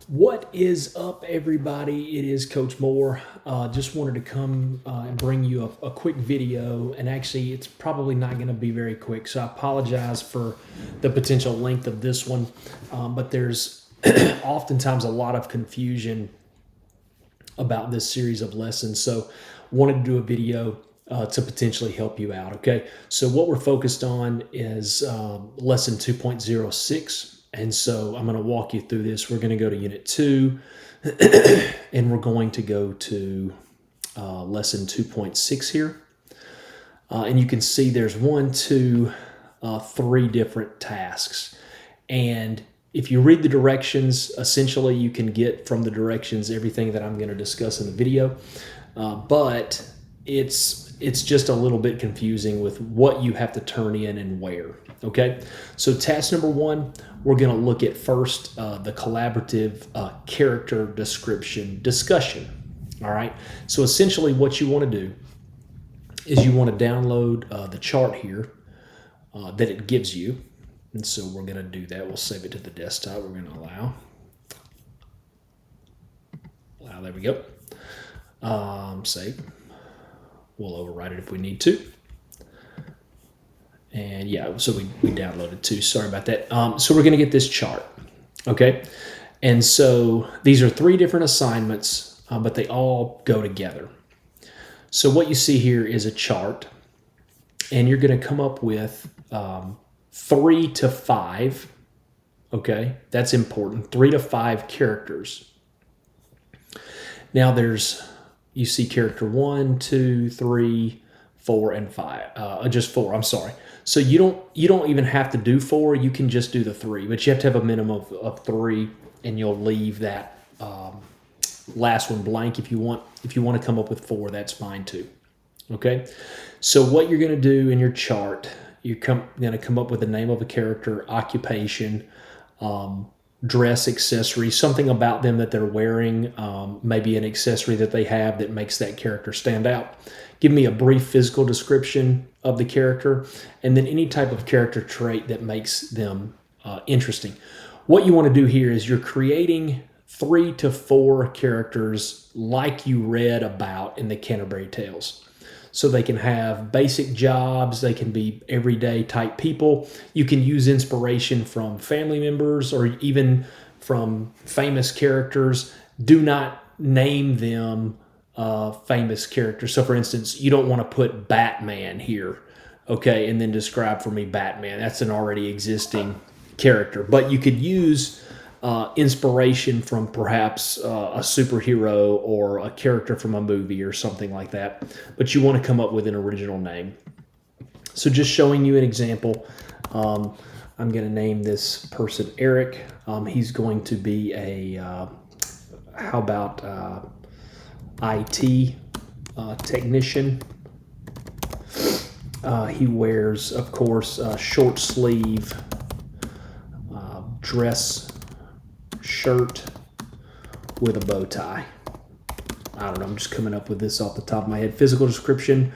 What is up, everybody? It is Coach Moore. Just wanted to come and bring you a quick video, and actually, it's probably not going to be very quick, so I apologize for the potential length of this one. But there's oftentimes a lot of confusion about this series of lessons, so wanted to do a video to potentially help you out. Okay, so what we're focused on is lesson 2.06. And so I'm going to walk you through this. We're going to go to Unit 2, and we're going to go to lesson 2.6 here. And you can see there's 3 different tasks. And if you read the directions, essentially you can get from the directions everything that I'm going to discuss in the video. But it's just a little bit confusing with what you have to turn in and where. Okay, so task number 1, we're going to look at first the collaborative character description discussion. All right, so essentially what you want to do is you want to download the chart here that it gives you. And so we're going to do that. We'll save it to the desktop. We're going to allow. There we go. Save. We'll overwrite it if we need to. And yeah, so we downloaded 2. Sorry about that. So we're going to get this chart. Okay. And so these are 3 different assignments, but they all go together. So what you see here is a chart, and you're going to come up with 3 to 5. Okay. That's important. 3 to 5 characters. Now you see character 1, 2, 3, 4, and 5. Just 4. I'm sorry. So you don't even have to do 4. You can just do the 3, but you have to have a minimum of 3, and you'll leave that last one blank if you want. If you want to come up with 4, that's fine too. Okay. So what you're going to do in your chart, you're going to come up with the name of a character, occupation, dress, accessory, something about them that they're wearing, maybe an accessory that they have that makes that character stand out. Give me a brief physical description of the character, and then any type of character trait that makes them interesting. What you want to do here is you're creating 3 to 4 characters like you read about in the Canterbury Tales. So they can have basic jobs, they can be everyday type people. You can use inspiration from family members or even from famous characters. Do not name them famous characters. So for instance, you don't want to put Batman here, okay, and then describe for me Batman. That's an already existing character. But you could use inspiration from perhaps a superhero or a character from a movie or something like that, but you want to come up with an original name. So just showing you an example, I'm going to name this person Eric. He's going to be a, how about IT technician. He wears, of course, a short sleeve dress shirt with a bow tie. I don't know, I'm just coming up with this off the top of my head. Physical description.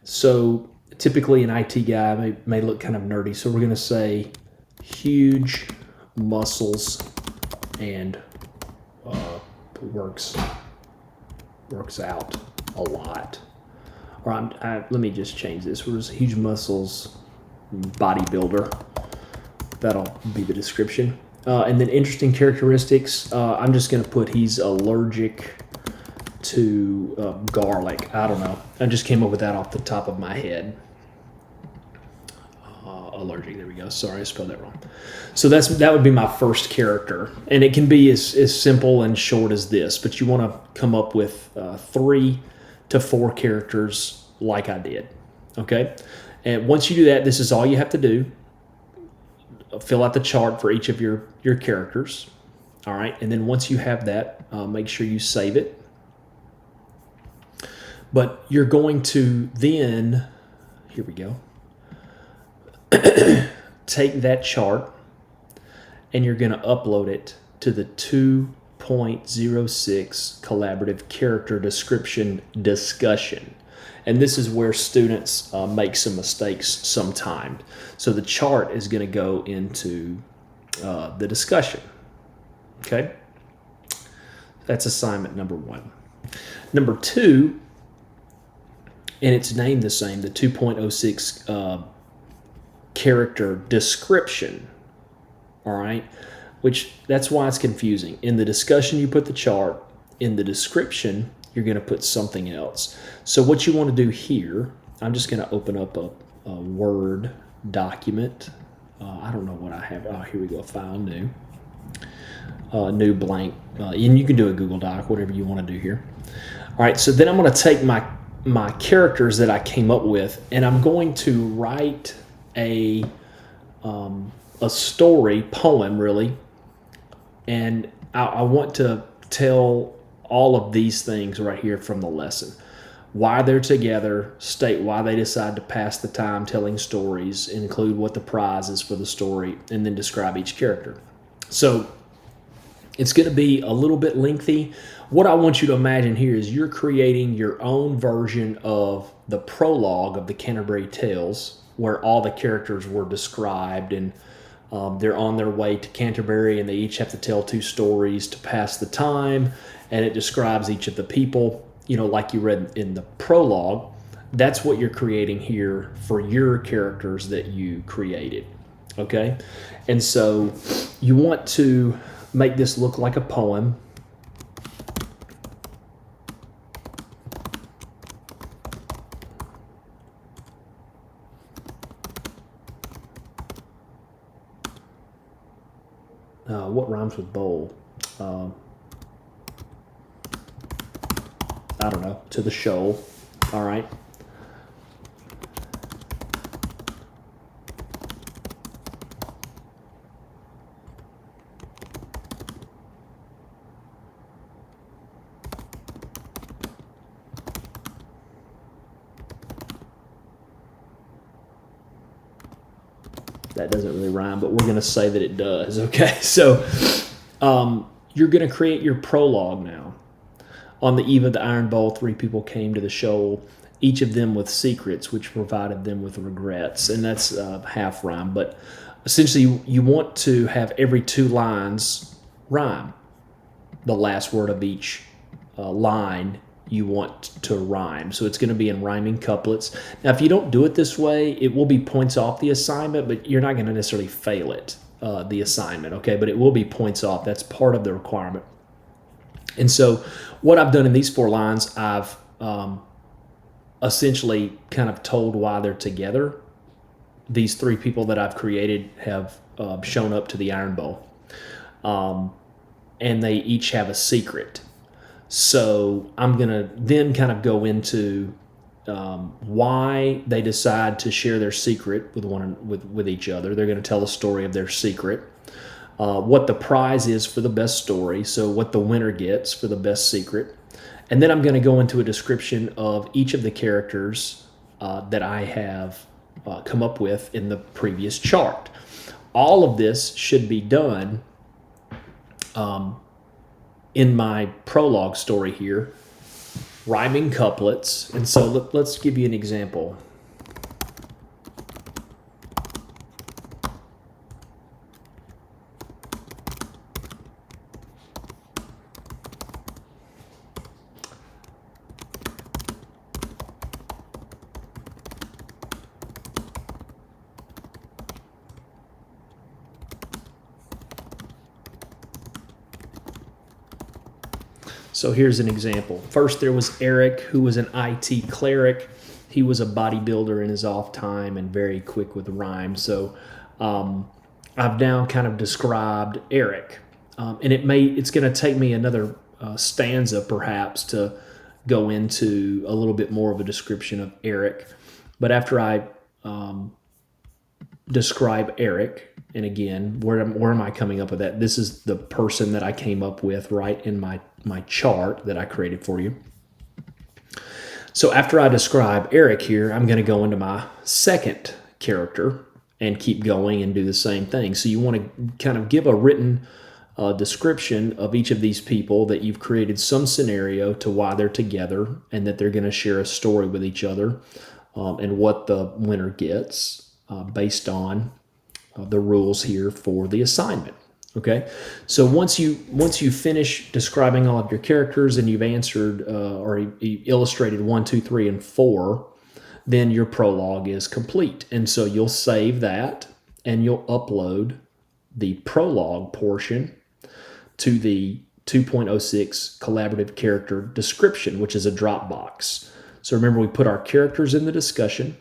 So typically an IT guy may look kind of nerdy. So we're going to say huge muscles and works out a lot. Or let me just change this. We're just huge muscles, bodybuilder. That'll be the description. And then interesting characteristics, I'm just going to put he's allergic to garlic. I don't know. I just came up with that off the top of my head. Allergic, there we go. Sorry, I spelled that wrong. So that would be my first character. And it can be as simple and short as this, but you want to come up with 3 to 4 characters like I did. Okay? And once you do that, this is all you have to do. Fill out the chart for each of your characters. All right. And then once you have that, make sure you save it. But you're going to then, here we go, take that chart and you're going to upload it to the 2.06 collaborative character description discussion. And this is where students make some mistakes sometimes. So the chart is going to go into the discussion. Okay, that's assignment number 1. Number 2, and it's named the same, the 2.06 character description. All right, which that's why it's confusing. In the discussion, you put the chart. In the description, you're going to put something else. So what you want to do here, I'm just going to open up a Word document. I don't know what I have. Oh, here we go. File new. New blank. And you can do a Google Doc, whatever you want to do here. All right, so then I'm going to take my characters that I came up with, and I'm going to write a story, poem really, and I want to tell all of these things right here from the lesson. Why they're together, state why they decide to pass the time telling stories, include what the prize is for the story, and then describe each character. So it's going to be a little bit lengthy. What I want you to imagine here is you're creating your own version of the prologue of the Canterbury Tales, where all the characters were described, and they're on their way to Canterbury, and they each have to tell 2 stories to pass the time, and it describes each of the people, like you read in the prologue. That's what you're creating here for your characters that you created, okay? And so you want to make this look like a poem. What rhymes with bowl? I don't know. To the shoal. All right. That doesn't really rhyme, but we're going to say that it does. Okay, so you're going to create your prologue now. On the eve of the Iron Bowl, 3 people came to the shoal, each of them with secrets, which provided them with regrets. And that's half rhyme, but essentially you want to have every 2 lines rhyme. The last word of each line you want to rhyme. So it's going to be in rhyming couplets. Now, if you don't do it this way, it will be points off the assignment, but you're not going to necessarily fail it, the assignment, okay? But it will be points off. That's part of the requirement. And so what I've done in these 4 lines, I've essentially kind of told why they're together. These 3 people that I've created have shown up to the Iron Bowl. And they each have a secret. So I'm going to then kind of go into why they decide to share their secret with each other. They're going to tell a story of their secret. What the prize is for the best story, so what the winner gets for the best secret. And then I'm going to go into a description of each of the characters that I have come up with in the previous chart. All of this should be done in my prologue story here, rhyming couplets. And so let's give you an example. So here's an example. First, there was Eric, who was an IT cleric. He was a bodybuilder in his off time and very quick with rhymes. So I've now kind of described Eric. And it's going to take me another stanza perhaps to go into a little bit more of a description of Eric. But after I describe Eric, and again, where am I coming up with that? This is the person that I came up with right in my chart that I created for you. So after I describe Eric here, I'm going to go into my second character and keep going and do the same thing. So you want to kind of give a written description of each of these people, that you've created some scenario to why they're together and that they're going to share a story with each other, and what the winner gets based on the rules here for the assignment. Okay, so once you finish describing all of your characters and you've answered or you illustrated 1, 2, 3, and 4, then your prologue is complete. And so you'll save that and you'll upload the prologue portion to the 2.06 collaborative character description, which is a Dropbox. So remember, we put our characters in the discussion,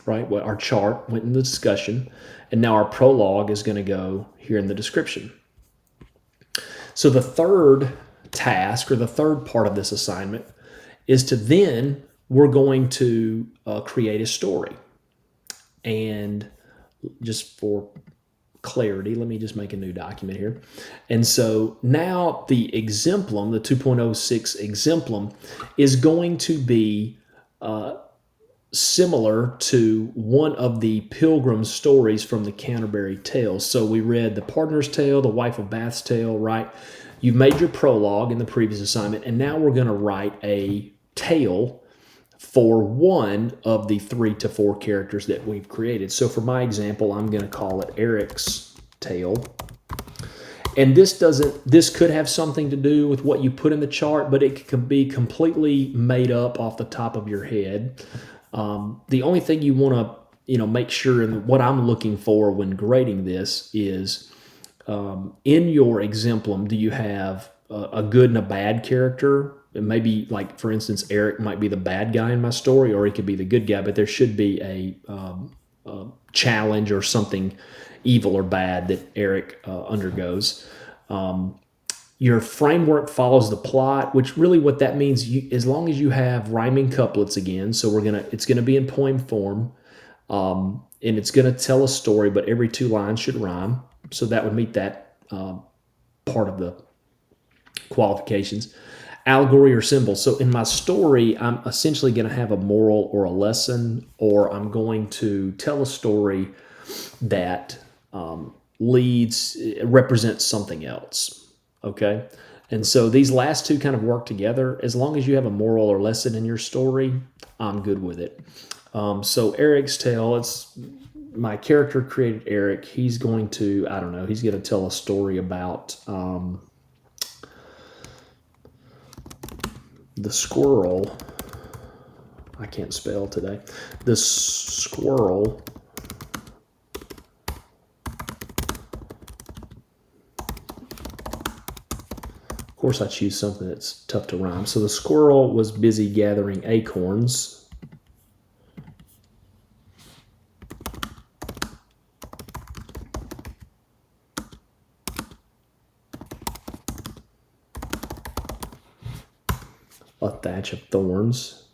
right? What our chart went in the discussion, and now our prologue is going to go here in the description. So the third task or the third part of this assignment is to then we're going to create a story. And just for clarity, let me just make a new document here. And so now the exemplum, the 2.06 exemplum, is going to be similar to one of the Pilgrim stories from the Canterbury Tales. So we read the Partner's Tale, the Wife of Bath's Tale, right? You've made your prologue in the previous assignment, and now we're going to write a tale for one of the 3 to 4 characters that we've created. So for my example, I'm going to call it Eric's Tale. And this could have something to do with what you put in the chart, but it can be completely made up off the top of your head. The only thing you want to make sure, and what I'm looking for when grading this is in your exemplum, do you have a good and a bad character? Maybe, like, for instance, Eric might be the bad guy in my story, or he could be the good guy, but there should be a challenge or something evil or bad that Eric undergoes. Your framework follows the plot, which really what that means, as long as you have rhyming couplets again, so it's gonna be in poem form, and it's gonna tell a story, but every 2 lines should rhyme. So that would meet that part of the qualifications. Allegory or symbol. So in my story, I'm essentially going to have a moral or a lesson, or I'm going to tell a story that represents something else. Okay. And so these last 2 kind of work together. As long as you have a moral or lesson in your story, I'm good with it. So Eric's Tale, it's my character created Eric. He's going to, I don't know, he's going to tell a story about the squirrel. I can't spell today. The squirrel of course I choose something that's tough to rhyme. So the squirrel was busy gathering acorns. A thatch of thorns.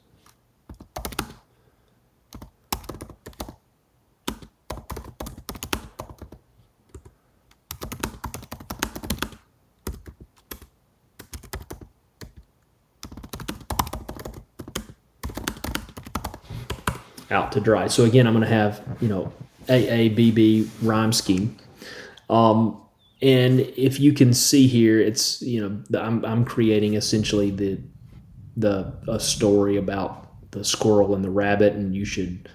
Out to dry. So again, I'm going to have, AABB rhyme scheme. And if you can see here, it's, I'm creating essentially a story about the squirrel and the rabbit, and you should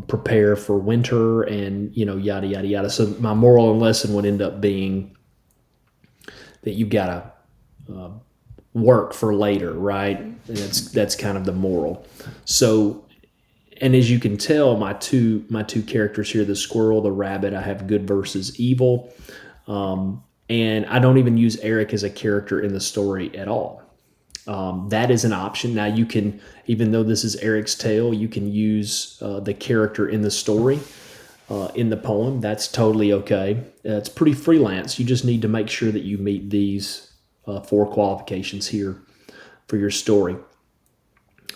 prepare for winter and, yada, yada, yada. So my moral and lesson would end up being that you've got to work for later, right? And that's kind of the moral. So, and as you can tell, my two characters here, the squirrel, the rabbit, I have good versus evil. And I don't even use Eric as a character in the story at all. That is an option. Now you can, even though this is Eric's Tale, you can use the character in the story in the poem. That's totally okay. It's pretty freelance. You just need to make sure that you meet these 4 qualifications here for your story.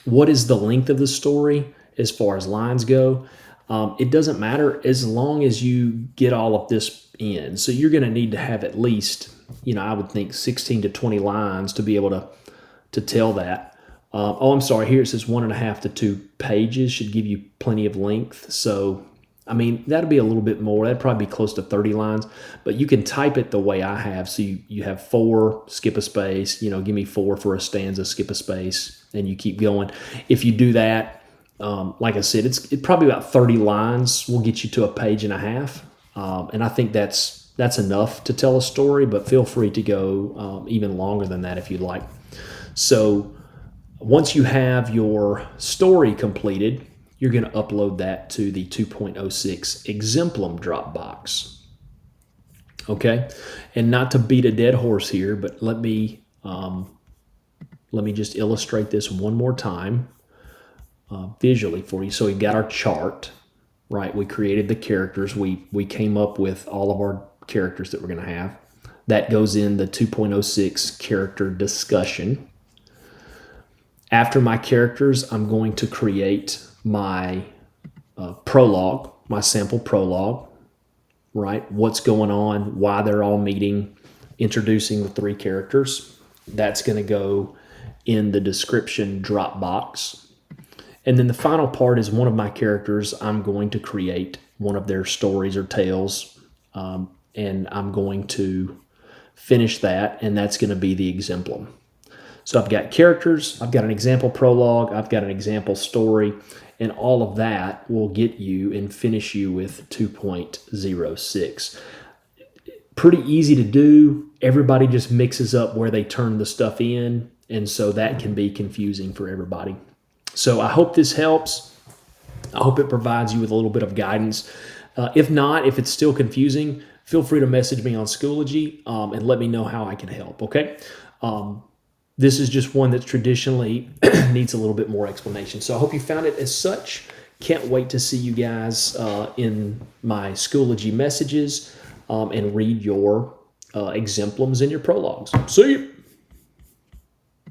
What is the length of the story as far as lines go? It doesn't matter as long as you get all of this in. So you're going to need to have at least, I would think 16 to 20 lines to be able to tell that. I'm sorry. Here it says 1.5 to 2 pages should give you plenty of length. So, that'd be a little bit more. That'd probably be close to 30 lines, but you can type it the way I have. So you have 4, skip a space, give me 4 for a stanza, skip a space, and you keep going. If you do that, like I said, it's probably about 30 lines will get you to 1.5 pages. And I think that's that's enough to tell a story, but feel free to go even longer than that if you'd like. So once you have your story completed, you're going to upload that to the 2.06 Exemplum Dropbox. Okay, and not to beat a dead horse here, but let me just illustrate this one more time visually for you. So we've got our chart, right? We created the characters. We came up with all of our characters that we're going to have. That goes in the 2.06 character discussion. After my characters, I'm going to create my prologue, my sample prologue, right? What's going on, why they're all meeting, introducing the 3 characters. That's going to go in the description Dropbox. And then the final part is one of my characters, I'm going to create one of their stories or tales, and I'm going to finish that, and that's going to be the exemplum. So I've got characters, I've got an example prologue, I've got an example story, and all of that will get you and finish you with 2.06. Pretty easy to do. Everybody just mixes up where they turn the stuff in, and so that can be confusing for everybody. So I hope this helps. I hope it provides you with a little bit of guidance. If not, if it's still confusing, feel free to message me on Schoology and let me know how I can help, okay? This is just one that traditionally needs a little bit more explanation. So I hope you found it as such. Can't wait to see you guys in my Schoology messages and read your exemplums and your prologues. See you.